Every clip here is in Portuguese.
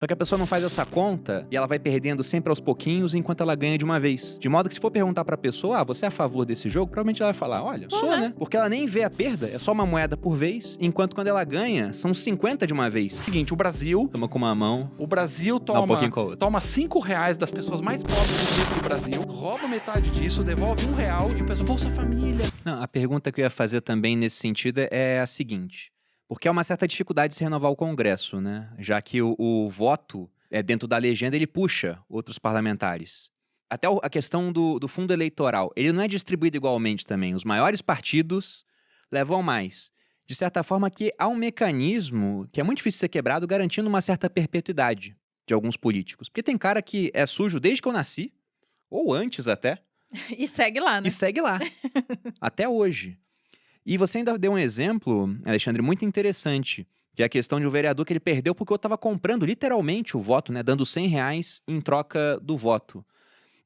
Só que a pessoa não faz essa conta e ela vai perdendo sempre aos pouquinhos enquanto ela ganha de uma vez. De modo que se for perguntar pra pessoa, você é a favor desse jogo? Provavelmente ela vai falar, olha, sou, né? Porque ela nem vê a perda, é só uma moeda por vez, enquanto quando ela ganha, são 50 de uma vez. Seguinte, o Brasil... Toma com uma mão. O Brasil Dá um pouquinho com a outra. toma R$5 das pessoas mais pobres do Brasil, rouba metade disso, devolve R$1 e o pessoal, Bolsa Família. Não, a pergunta que eu ia fazer também nesse sentido é a seguinte. Porque há uma certa dificuldade de se renovar o Congresso, né? Já que o voto, dentro da legenda, ele puxa outros parlamentares. Até a questão do fundo eleitoral, ele não é distribuído igualmente também. Os maiores partidos levam mais. De certa forma que há um mecanismo que é muito difícil de ser quebrado, garantindo uma certa perpetuidade de alguns políticos. Porque tem cara que é sujo desde que eu nasci, ou antes até. E segue lá, né? E segue lá. Até hoje. E você ainda deu um exemplo, Alexandre, muito interessante, que é a questão de um vereador que ele perdeu porque eu estava comprando literalmente o voto, né, dando R$100 em troca do voto.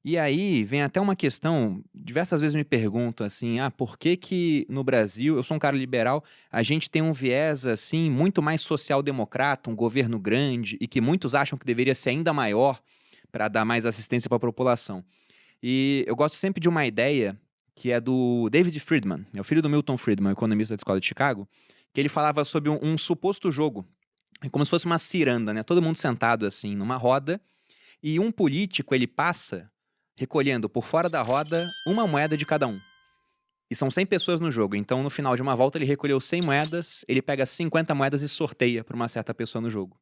E aí vem até uma questão, diversas vezes me perguntam assim, por que no Brasil, eu sou um cara liberal, a gente tem um viés assim muito mais social-democrata, um governo grande e que muitos acham que deveria ser ainda maior para dar mais assistência para a população. E eu gosto sempre de uma ideia que é do David Friedman, é o filho do Milton Friedman, economista da Escola de Chicago, que ele falava sobre um suposto jogo, como se fosse uma ciranda, né? Todo mundo sentado assim numa roda, e um político ele passa recolhendo por fora da roda uma moeda de cada um. E são 100 pessoas no jogo, então no final de uma volta ele recolheu 100 moedas, ele pega 50 moedas e sorteia para uma certa pessoa no jogo.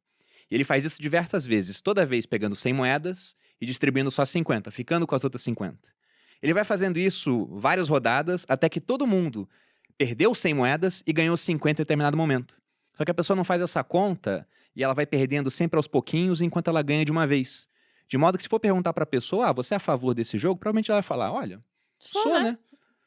E ele faz isso diversas vezes, toda vez pegando 100 moedas e distribuindo só 50, ficando com as outras 50. Ele vai fazendo isso várias rodadas, até que todo mundo perdeu 100 moedas e ganhou 50 em determinado momento. Só que a pessoa não faz essa conta e ela vai perdendo sempre aos pouquinhos enquanto ela ganha de uma vez. De modo que se for perguntar pra pessoa, você é a favor desse jogo? Provavelmente ela vai falar, olha, sou, né?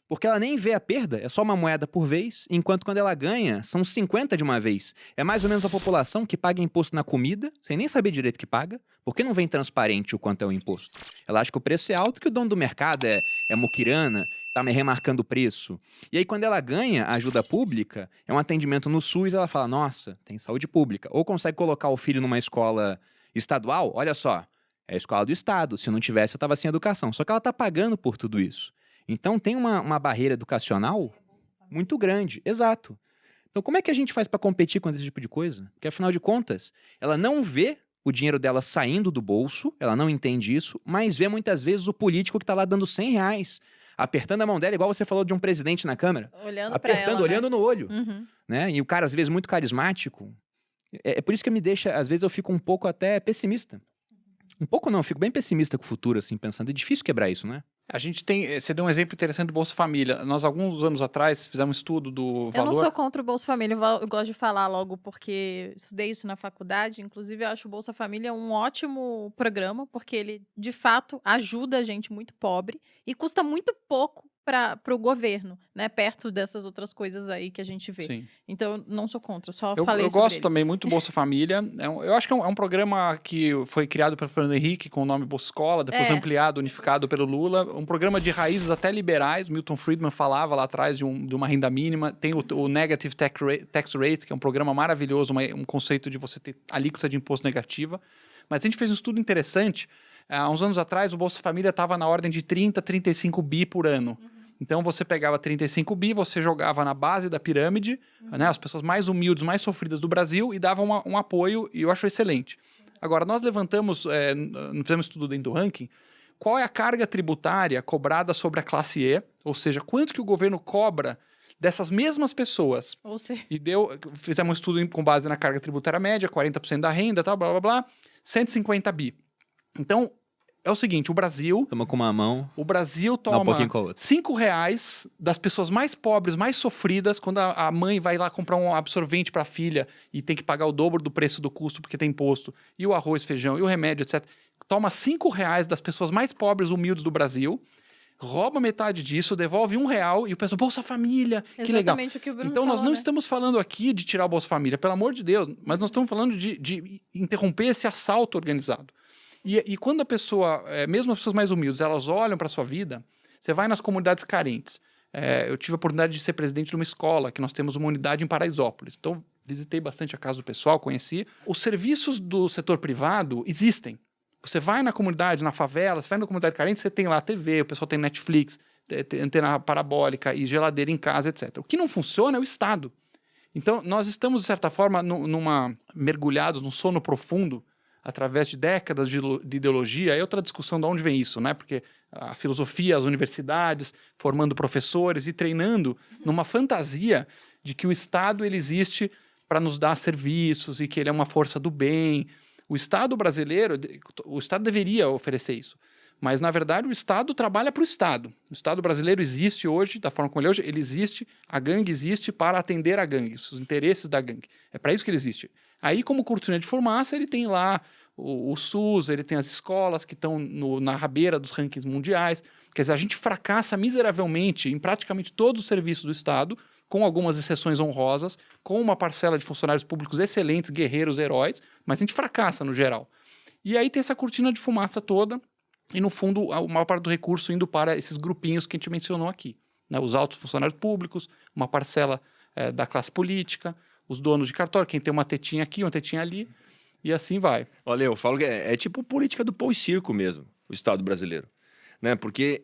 Porque ela nem vê a perda, é só uma moeda por vez, enquanto quando ela ganha, são 50 de uma vez. É mais ou menos a população que paga imposto na comida, sem nem saber direito que paga, porque não vem transparente o quanto é o imposto. Ela acha que o preço é alto, que o dono do mercado é muquirana, tá me remarcando o preço. E aí quando ela ganha a ajuda pública, é um atendimento no SUS, ela fala, nossa, tem saúde pública. Ou consegue colocar o filho numa escola estadual, olha só, é a escola do estado, se não tivesse eu tava sem educação. Só que ela tá pagando por tudo isso. Então tem uma barreira educacional muito grande, exato. Então como é que a gente faz para competir com esse tipo de coisa? Porque afinal de contas, ela não vê o dinheiro dela saindo do bolso, ela não entende isso, mas vê muitas vezes o político que tá lá dando R$100, apertando a mão dela, igual você falou de um presidente na Câmara. Olhando apertando, pra ela, olhando no olho. Uhum. Né? E o cara, às vezes, muito carismático. É por isso que me deixa, às vezes eu fico um pouco até pessimista. Um pouco não, eu fico bem pessimista com o futuro, assim, pensando. É difícil quebrar isso, né? A gente tem, você deu um exemplo interessante do Bolsa Família. Nós, alguns anos atrás, fizemos um estudo do valor... Eu não sou contra o Bolsa Família, eu gosto de falar logo porque estudei isso na faculdade. Inclusive, eu acho o Bolsa Família um ótimo programa, porque ele, de fato, ajuda a gente muito pobre e custa muito pouco para o governo, né? Perto dessas outras coisas aí que a gente vê. Sim. Então, eu não sou contra, só Eu falei sobre gosto ele. também muito do Bolsa Família. Eu acho que é um programa que foi criado pelo Fernando Henrique com o nome Bolsa Escola, depois ampliado, unificado pelo Lula. Um programa de raízes até liberais. Milton Friedman falava lá atrás de uma renda mínima. Tem o Negative Tax Rate, que é um programa maravilhoso, um conceito de você ter alíquota de imposto negativa. Mas a gente fez um estudo interessante. Há uns anos atrás, o Bolsa Família estava na ordem de 30, 35 bi por ano. Então, você pegava 35 bi, você jogava na base da pirâmide, né, as pessoas mais humildes, mais sofridas do Brasil, e dava um apoio, e eu acho excelente. Agora, nós levantamos, fizemos um estudo dentro do ranking, qual é a carga tributária cobrada sobre a classe E, ou seja, quanto que o governo cobra dessas mesmas pessoas. Ou seja... E fizemos um estudo com base na carga tributária média, 40% da renda, tal, blá, blá, blá, 150 bi. Então... É o seguinte, o Brasil... Toma com uma mão. O Brasil Dá um toma pouquinho com a outra. R$5 das pessoas mais pobres, mais sofridas, quando a mãe vai lá comprar um absorvente para a filha e tem que pagar o dobro do preço do custo porque tem imposto, e o arroz, feijão, e o remédio, etc. Toma R$5 das pessoas mais pobres, humildes do Brasil, rouba metade disso, devolve R$1 e o pessoal, Bolsa Família, que legal. Exatamente o que o Bruno Então, nós falou, não né? estamos falando aqui de tirar o Bolsa Família, pelo amor de Deus, mas nós estamos falando de interromper esse assalto organizado. E quando a pessoa, mesmo as pessoas mais humildes, elas olham para a sua vida, você vai nas comunidades carentes. Eu tive a oportunidade de ser presidente de uma escola, que nós temos uma unidade em Paraisópolis. Então, visitei bastante a casa do pessoal, conheci. Os serviços do setor privado existem. Você vai na comunidade, na favela, você vai na comunidade carente, você tem lá TV, o pessoal tem Netflix, tem antena parabólica e geladeira em casa, etc. O que não funciona é o Estado. Então, nós estamos, de certa forma, mergulhados num sono profundo, através de décadas de ideologia. É outra discussão de onde vem isso, né? Porque a filosofia, as universidades, formando professores e treinando numa fantasia de que o Estado ele existe para nos dar serviços e que ele é uma força do bem. O Estado brasileiro, o Estado deveria oferecer isso. Mas, na verdade, o Estado trabalha para o Estado. O Estado brasileiro existe hoje, da forma como ele é hoje, ele existe, a gangue existe para atender a gangue, os interesses da gangue. É para isso que ele existe. Aí, como cortina de fumaça, ele tem lá o SUS, ele tem as escolas que estão na rabeira dos rankings mundiais. Quer dizer, a gente fracassa miseravelmente em praticamente todos os serviços do Estado, com algumas exceções honrosas, com uma parcela de funcionários públicos excelentes, guerreiros, heróis, mas a gente fracassa no geral. E aí tem essa cortina de fumaça toda, e no fundo, a maior parte do recurso indo para esses grupinhos que a gente mencionou aqui, né? Os altos funcionários públicos, uma parcela da classe política, os donos de cartório, quem tem uma tetinha aqui, uma tetinha ali, e assim vai. Olha, eu falo que é tipo política do pão e circo mesmo, o Estado brasileiro. Né?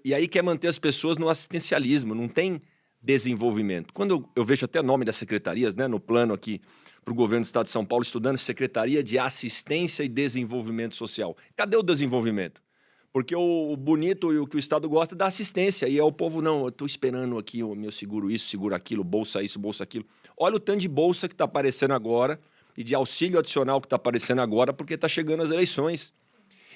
E aí quer manter as pessoas no assistencialismo, não tem desenvolvimento. Quando eu vejo até o nome das secretarias, né, no plano aqui para o governo do Estado de São Paulo, estudando Secretaria de Assistência e Desenvolvimento Social. Cadê o desenvolvimento? Porque o bonito e o que o Estado gosta é da assistência. E é o povo, não, eu estou esperando aqui o meu seguro isso, seguro aquilo, bolsa isso, bolsa aquilo. Olha o tanto de bolsa que está aparecendo agora e de auxílio adicional que está aparecendo agora porque está chegando as eleições.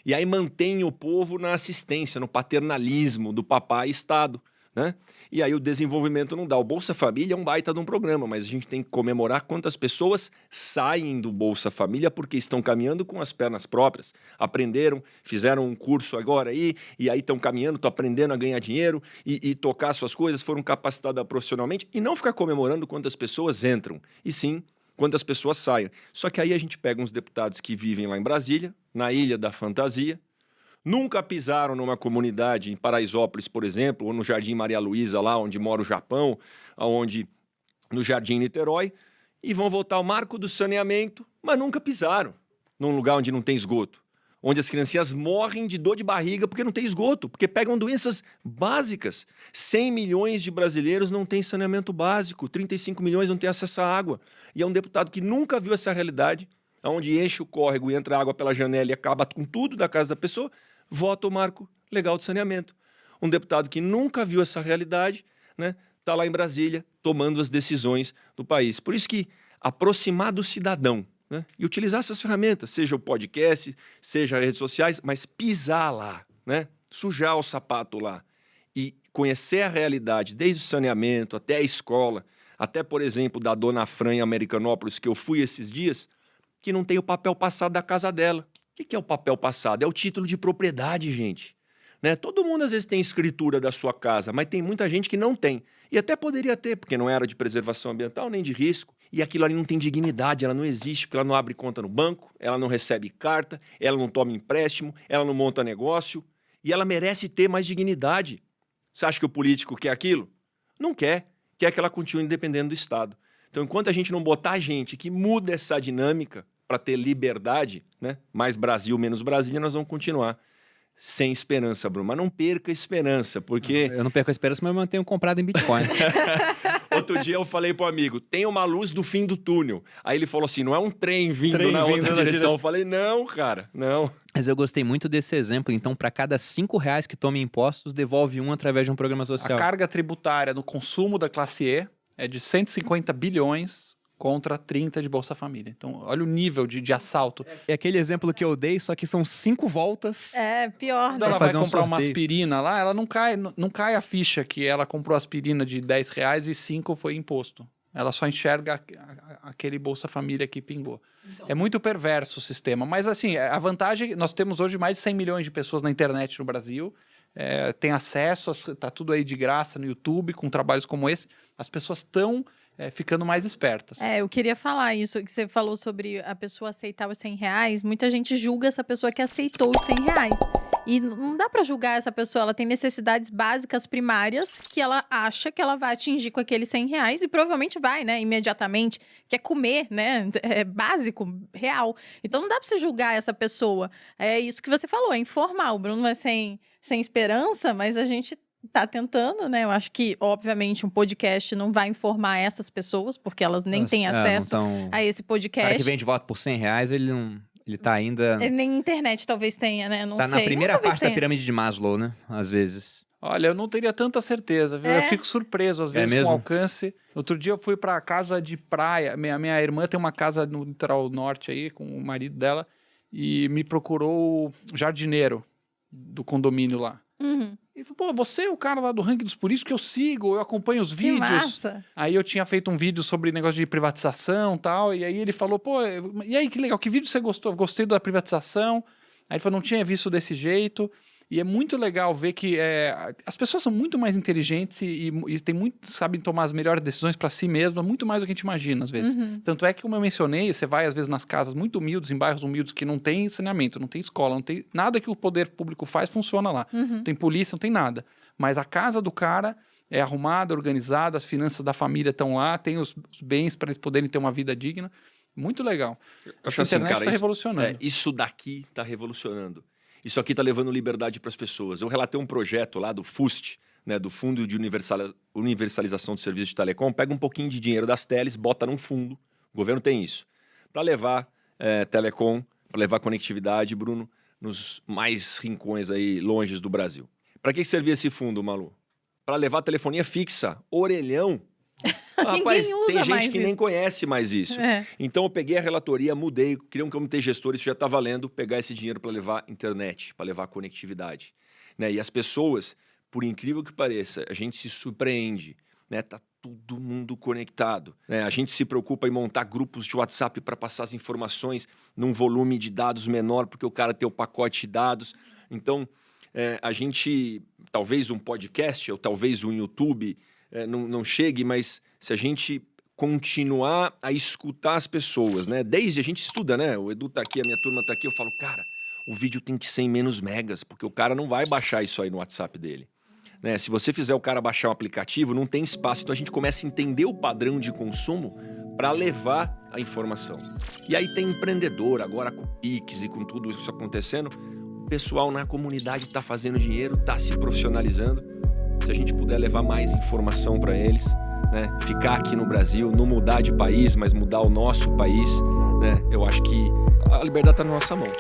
E aí mantém o povo na assistência, no paternalismo do papai Estado. Né? E aí o desenvolvimento não dá. O Bolsa Família é um baita de um programa, mas a gente tem que comemorar quantas pessoas saem do Bolsa Família porque estão caminhando com as pernas próprias, aprenderam, fizeram um curso agora aí, e aí estão caminhando, estão aprendendo a ganhar dinheiro e tocar suas coisas, foram capacitadas profissionalmente, e não ficar comemorando quantas pessoas entram, e sim quantas pessoas saem. Só que aí a gente pega uns deputados que vivem lá em Brasília, na Ilha da Fantasia, nunca pisaram numa comunidade em Paraisópolis, por exemplo, ou no Jardim Maria Luísa, lá onde mora o Japão, no Jardim Niterói, e vão votar o marco do saneamento, mas nunca pisaram num lugar onde não tem esgoto, onde as criancinhas morrem de dor de barriga porque não tem esgoto, porque pegam doenças básicas. 100 milhões de brasileiros não têm saneamento básico, 35 milhões não têm acesso à água. E é um deputado que nunca viu essa realidade, onde enche o córrego e entra água pela janela e acaba com tudo da casa da pessoa, vota o marco legal de saneamento. Um deputado que nunca viu essa realidade, né, está lá em Brasília tomando as decisões do país. Por isso que aproximar do cidadão, né, e utilizar essas ferramentas, seja o podcast, seja as redes sociais, mas pisar lá, né, sujar o sapato lá e conhecer a realidade, desde o saneamento até a escola, até, por exemplo, da Dona Fran em Americanópolis, que eu fui esses dias, que não tem o papel passado da casa dela. O que é o papel passado? É o título de propriedade, gente. Né? Todo mundo às vezes tem escritura da sua casa, mas tem muita gente que não tem. E até poderia ter, porque não era de preservação ambiental nem de risco. E aquilo ali não tem dignidade, ela não existe, porque ela não abre conta no banco, ela não recebe carta, ela não toma empréstimo, ela não monta negócio. E ela merece ter mais dignidade. Você acha que o político quer aquilo? Não quer. Quer que ela continue dependendo do Estado. Então, enquanto a gente não botar gente que muda essa dinâmica para ter liberdade, né? Mais Brasil, menos Brasília, nós vamos continuar sem esperança, Bruno. Mas não perca a esperança, porque... Eu não perco a esperança, mas eu mantenho comprado em Bitcoin. Outro dia eu falei pro amigo, tem uma luz do fim do túnel. Aí ele falou assim, não é um trem vindo na outra direção. Eu falei, não, cara, não. Mas eu gostei muito desse exemplo. Então, para cada R$5 que tome impostos, devolve um através de um programa social. A carga tributária no consumo da classe E é de 150 bilhões contra 30 de Bolsa Família. Então, olha o nível de assalto. É aquele exemplo que eu dei, só que são 5 voltas. É, pior, Quando né? ela vai fazer um comprar uma sorteio. aspirina lá, ela não cai a ficha que ela comprou aspirina de R$10 e 5 foi imposto. Ela só enxerga aquele Bolsa Família que pingou. Então, é muito perverso o sistema. Mas, assim, a vantagem... Nós temos hoje mais de 100 milhões de pessoas na internet no Brasil. Tem acesso, tá tudo aí de graça no YouTube, com trabalhos como esse. As pessoas estão ficando mais espertas. Eu queria falar isso, que você falou sobre a pessoa aceitar os R$100. Muita gente julga essa pessoa que aceitou os R$100. E não dá pra julgar essa pessoa, ela tem necessidades básicas primárias que ela acha que ela vai atingir com aqueles R$100 e provavelmente vai, né, imediatamente, que é comer, né, é básico, real. Então não dá pra você julgar essa pessoa. É isso que você falou, é informar. O Bruno é sem esperança, mas a gente tá tentando, né? Eu acho que, obviamente, um podcast não vai informar essas pessoas, porque elas nem têm acesso a esse podcast. O cara que vende voto por R$100, ele não... Ele tá ainda... Ele nem internet talvez tenha, né? Não tá sei. na primeira parte da pirâmide de Maslow, né? Às vezes. Olha, eu não teria tanta certeza, viu? Eu fico surpreso, às vezes, com o alcance. Outro dia eu fui pra casa de praia. Minha irmã tem uma casa no litoral norte aí, com o marido dela, e me procurou o jardineiro do condomínio lá. Uhum. E falou, pô, você é o cara lá do ranking dos políticos que eu sigo, eu acompanho os Que vídeos. massa. Aí eu tinha feito um vídeo sobre negócio de privatização e tal, e aí ele falou, pô, e aí, que legal, que vídeo você gostou? Eu gostei da privatização. Aí ele falou, não tinha visto desse jeito. E é muito legal ver que as pessoas são muito mais inteligentes e sabem tomar as melhores decisões para si mesmas, muito mais do que a gente imagina, às vezes. Uhum. Tanto é que, como eu mencionei, você vai, às vezes, nas casas muito humildes, em bairros humildes, que não tem saneamento, não tem escola, não tem nada que o poder público faz funciona lá. Uhum. Não tem polícia, não tem nada. Mas a casa do cara é arrumada, organizada, as finanças da família estão lá, tem os bens para eles poderem ter uma vida digna. Muito legal. Eu A acho assim, internet cara, está revolucionando. isso daqui está revolucionando. Isso aqui está levando liberdade para as pessoas. Eu relatei um projeto lá do FUST, né, do Fundo de Universalização de Serviços de Telecom, pega um pouquinho de dinheiro das teles, bota num fundo, o governo tem isso, para levar telecom, para levar conectividade, Bruno, nos mais rincões aí, longes do Brasil. Para que servia esse fundo, Malu? Para levar telefonia fixa, orelhão. Rapaz, tem gente que nem conhece mais isso. Então eu peguei a relatoria, mudei, criei um comitê gestor, isso já está valendo, pegar esse dinheiro para levar internet, para levar conectividade. Né? E as pessoas, por incrível que pareça, a gente se surpreende, né? Tá todo mundo conectado. Né? A gente se preocupa em montar grupos de WhatsApp para passar as informações num volume de dados menor, porque o cara tem o pacote de dados. Então, a gente, talvez um podcast ou talvez um YouTube... não chegue, mas se a gente continuar a escutar as pessoas, né? Desde a gente estuda, né? O Edu tá aqui, a minha turma tá aqui, eu falo, cara, o vídeo tem que ser em menos megas, porque o cara não vai baixar isso aí no WhatsApp dele. Né? Se você fizer o cara baixar um aplicativo, não tem espaço, então a gente começa a entender o padrão de consumo para levar a informação. E aí tem empreendedor, agora com o Pix e com tudo isso acontecendo, o pessoal na comunidade tá fazendo dinheiro, tá se profissionalizando. Se a gente puder levar mais informação para eles, né? Ficar aqui no Brasil, não mudar de país, mas mudar o nosso país, né? Eu acho que a liberdade está na nossa mão.